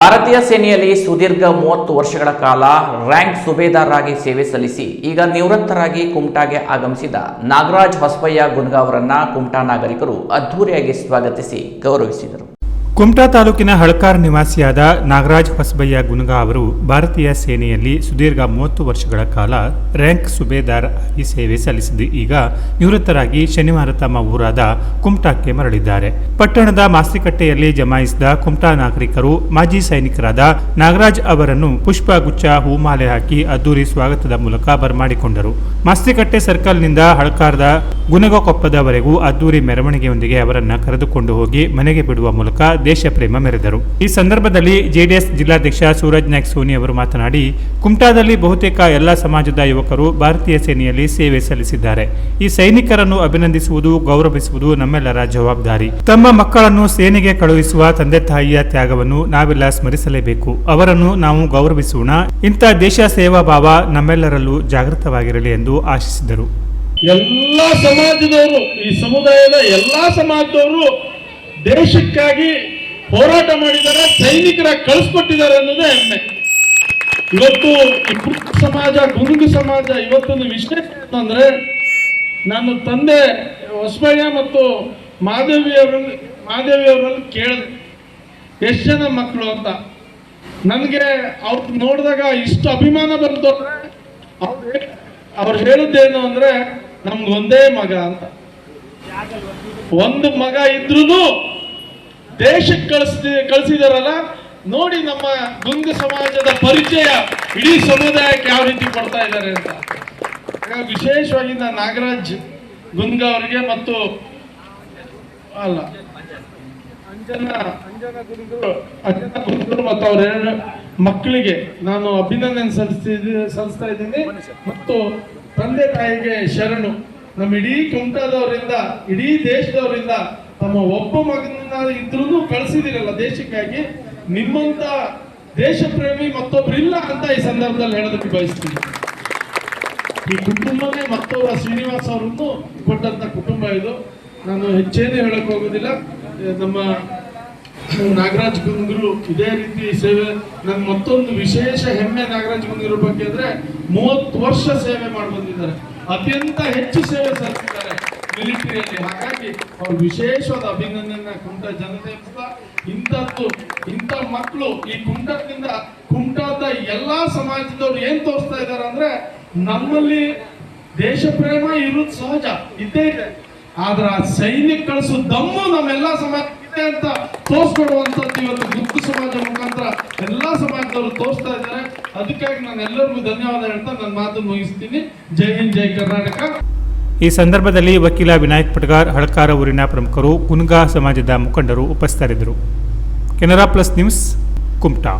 ಭಾರತೀಯ ಸೇನೆಯಲ್ಲಿ ಸುದೀರ್ಘ 30 ವರ್ಷಗಳ ಕಾಲ ರ್ಯಾಂಕ್ ಸುಬೇದಾರ್ ಆಗಿ ಸೇವೆ ಸಲ್ಲಿಸಿ ಈಗ ನಿವೃತ್ತರಾಗಿ ಕುಮಟಾಗೆ ಆಗಮಿಸಿದ ನಾಗರಾಜ್ ಹೊಸಬಯ್ಯ ಗುನ್ಗಾ ಅವರನ್ನ ಕುಮಟಾ ನಾಗರಿಕರು ಅದ್ಧೂರಿಯಾಗಿ ಸ್ವಾಗತಿಸಿ ಗೌರವಿಸಿದರು. ಕುಮಟಾ ತಾಲೂಕಿನ ಹಳಕಾರ್ ನಿವಾಸಿಯಾದ ನಾಗರಾಜ್ ಹೊಸಬಯ್ಯ ಗುನ್ಗಾ ಅವರು ಭಾರತೀಯ ಸೇನೆಯಲ್ಲಿ ಸುದೀರ್ಘ 30 ವರ್ಷಗಳ ಕಾಲ ರ್ಯಾಂಕ್ ಸುಬೇದಾರ್ ಆಗಿ ಸೇವೆ ಸಲ್ಲಿಸಿದ್ದು ಈಗ ನಿವೃತ್ತರಾಗಿ ಶನಿವಾರ ತಮ್ಮ ಊರಾದ ಕುಮಟಾಕ್ಕೆ ಮರಳಿದ್ದಾರೆ. ಪಟ್ಟಣದ ಮಾಸ್ತಿಕಟ್ಟೆಯಲ್ಲಿ ಜಮಾಯಿಸಿದ ಕುಮಟಾ ನಾಗರಿಕರು ಮಾಜಿ ಸೈನಿಕರಾದ ನಾಗರಾಜ್ ಅವರನ್ನು ಪುಷ್ಪಗುಚ್ಛ ಹೂಮಾಲೆ ಹಾಕಿ ಅದ್ದೂರಿ ಸ್ವಾಗತದ ಮೂಲಕ ಬರಮಾಡಿಕೊಂಡರು. ಮಾಸ್ತಿಕಟ್ಟೆ ಸರ್ಕಲ್ನಿಂದ ಹಳಕಾರದ ಗುನಗಕೊಪ್ಪದವರೆಗೂ ಅದ್ದೂರಿ ಮೆರವಣಿಗೆಯೊಂದಿಗೆ ಅವರನ್ನ ಕರೆದುಕೊಂಡು ಹೋಗಿ ಮನೆಗೆ ಬಿಡುವ ಮೂಲಕ ದೇಶ ಪ್ರೇಮ ಮೆರೆದರು. ಈ ಸಂದರ್ಭದಲ್ಲಿ ಜೆಡಿಎಸ್ ಜಿಲ್ಲಾಧ್ಯಕ್ಷ ಸೂರಜ್ ನಾಯ್ಕ್ ಸೋನಿ ಅವರು ಮಾತನಾಡಿ, ಕುಮಟಾದಲ್ಲಿ ಬಹುತೇಕ ಎಲ್ಲ ಸಮಾಜದ ಯುವಕರು ಭಾರತೀಯ ಸೇನೆಯಲ್ಲಿ ಸೇವೆ ಸಲ್ಲಿಸಿದ್ದಾರೆ. ಈ ಸೈನಿಕರನ್ನು ಅಭಿನಂದಿಸುವುದು, ಗೌರವಿಸುವುದು ನಮ್ಮೆಲ್ಲರ ಜವಾಬ್ದಾರಿ. ತಮ್ಮ ಮಕ್ಕಳನ್ನು ಸೇನೆಗೆ ಕಳುಹಿಸುವ ತಂದೆ ತಾಯಿಯ ತ್ಯಾಗವನ್ನು ನಾವೆಲ್ಲ ಸ್ಮರಿಸಲೇಬೇಕು. ಅವರನ್ನು ನಾವು ಗೌರವಿಸೋಣ. ಇಂಥ ದೇಶ ಸೇವಾ ಭಾವ ನಮ್ಮೆಲ್ಲರಲ್ಲೂ ಜಾಗೃತವಾಗಿರಲಿ ಎಂದು ಆಶಿಸಿದರು. ಎಲ್ಲ ಸಮಾಜದವರು, ಈ ಸಮುದಾಯದ ಎಲ್ಲಾ ಸಮಾಜದವರು ದೇಶಕ್ಕಾಗಿ ಹೋರಾಟ ಮಾಡಿದ್ದಾರೆ, ಸೈನಿಕರ ಕಳಿಸ್ಕೊಟ್ಟಿದ್ದಾರೆ ಅನ್ನೋದೇ ಹೆಮ್ಮೆ. ಇವತ್ತು ಈ ಕುರುಬ ಸಮಾಜ, ಗುರುಗ ಸಮಾಜ ಇವತ್ತೊಂದು ವಿಷಯ ಅಂತಂದ್ರೆ, ನನ್ನ ತಂದೆ ಹೊಸಬಯ್ಯ ಮತ್ತು ಮಾದೇವಿ ಅವರಲ್ಲಿ ಕೇಳಿದೆ ಎಷ್ಟು ಜನ ಮಕ್ಕಳು ಅಂತ. ನನಗೆ ಅವ್ರು ನೋಡಿದಾಗ ಇಷ್ಟು ಅಭಿಮಾನ ಬಂತು. ಅವ್ರು ಹೇಳಿದ್ದೇನು ಅಂದ್ರೆ, ನಮ್ಗೊಂದೇ ಮಗ ಅಂತ. ಒಂದು ಮಗ ಇದ್ರೂ ದೇಶಕ್ಕೆ ಕಳಿಸಿದಾರಲ್ಲ ನೋಡಿ, ನಮ್ಮ ಗುಂಗ ಸಮಾಜದ ಪರಿಚಯ ಇಡೀ ಸಮುದಾಯಕ್ಕೆ ಯಾವ ರೀತಿ ಕೊಡ್ತಾ ಇದ್ದಾರೆ ಅಂತ. ವಿಶೇಷವಾಗಿ ನಾನು ನಾಗರಾಜ್ ಗುನ್ಗಾ ಅವರಿಗೆ ಮತ್ತು ಅಂಜನಾ ಗುಂಗೂರು ಮತ್ತು ಅವರ ಮಕ್ಕಳಿಗೆ ನಾನು ಅಭಿನಂದನೆ ಸಲ್ಲಿಸ್ತಾ ಇದ್ದೀನಿ. ಮತ್ತು ತಂದೆ ತಾಯಿಗೆ ಶರಣು. ನಮ್ಮ ಇಡೀ ಕುಮಟಾದವರಿಂದ, ಇಡೀ ದೇಶದವರಿಂದ ತಮ್ಮ ಒಬ್ಬ ಮಗನ ಇದ್ರೂ ಕಳಿಸಿದಿರಲ್ಲ ದೇಶಕ್ಕಾಗಿ, ನಿಮ್ಮಂತ ದೇಶ ಪ್ರೇಮಿ ಮತ್ತೊಬ್ರು ಇಲ್ಲ ಅಂತ ಈ ಸಂದರ್ಭದಲ್ಲಿ ಹೇಳೋದಕ್ಕೆ ಬಯಸ್ತೀನಿ. ಈ ಕುಟುಂಬನೇ ಮತ್ತೊಬ್ಬ ಶ್ರೀನಿವಾಸ್ ಅವರನ್ನು ಕೊಟ್ಟಂತ ಕುಟುಂಬ ಇದು. ನಾನು ಹೆಚ್ಚೇನು ಹೇಳಕ್ ಹೋಗೋದಿಲ್ಲ. ನಮ್ಮ ನಾಗರಾಜ್ ಗುನ್ಗರು ಇದೇ ರೀತಿ ಸೇವೆ, ನನ್ನ ಮತ್ತೊಂದು ವಿಶೇಷ ಹೆಮ್ಮೆ ನಾಗರಾಜ್ ಗುನ್ಗರ ಬಗ್ಗೆ ಅಂದ್ರೆ 30 ವರ್ಷ ಸೇವೆ ಮಾಡಿ ಬಂದಿದ್ದಾರೆ. ಅತ್ಯಂತ ಹೆಚ್ಚು ಸೇವೆ ಸಲ್ಲಿಸಿದ್ದಾರೆ ಮಿಲಿಟರಿಯಲ್ಲಿ. ಹಾಗಾಗಿ ಅವ್ರ ವಿಶೇಷವಾದ ಅಭಿನಂದನೆ ಕುಮಟಾ ಜನತೆ. ಇಂಥ ಮಕ್ಕಳು ಈ ಕುಮಟಾದ ಎಲ್ಲಾ ಸಮಾಜದವ್ರು ಏನ್ ತೋರಿಸ್ತಾ ಇದ್ದಾರೆ ಅಂದ್ರೆ, ನಮ್ಮಲ್ಲಿ ದೇಶ ಪ್ರೇಮ ಇರೋದು ಸಹಜ ಇದ್ದೇ ಇದೆ, ಆದ್ರ ಸೈನಿಕ ಕಳಿಸೋ ದಮ್ಮು ನಮ್ಮೆಲ್ಲಾ ಸಮಾಜ ಇದೆ ಅಂತ ತೋರಿಸ್ಕೊಡುವಂತದ್ದು ಇವತ್ತು ಗುಂಪು ಸಮಾಜ ಮುಖಾಂತರ ಎಲ್ಲಾ ಸಮಾಜದವರು ತೋರಿಸ್ತಾ ಇದ್ದಾರೆ. ಅದಕ್ಕಾಗಿ ನಾನು ಎಲ್ಲರಿಗೂ ಧನ್ಯವಾದ ಹೇಳ್ತಾ ನನ್ನ ಮಾತು ಮುಗಿಸ್ತೀನಿ. ಜೈ ಹಿಂದ್, ಜೈ ಕರ್ನಾಟಕ. ಈ ಸಂದರ್ಭದಲ್ಲಿ ವಕೀಲ ವಿನಾಯಕ್ ಪಟ್ಗಾರ್, ಹಳಕಾರ ಊರಿನ ಪ್ರಮುಖರು, ಗುನ್ಗಾ ಸಮಾಜದ ಮುಖಂಡರು ಉಪಸ್ಥಿತರಿದ್ದರು. Canara plus news, Kumta.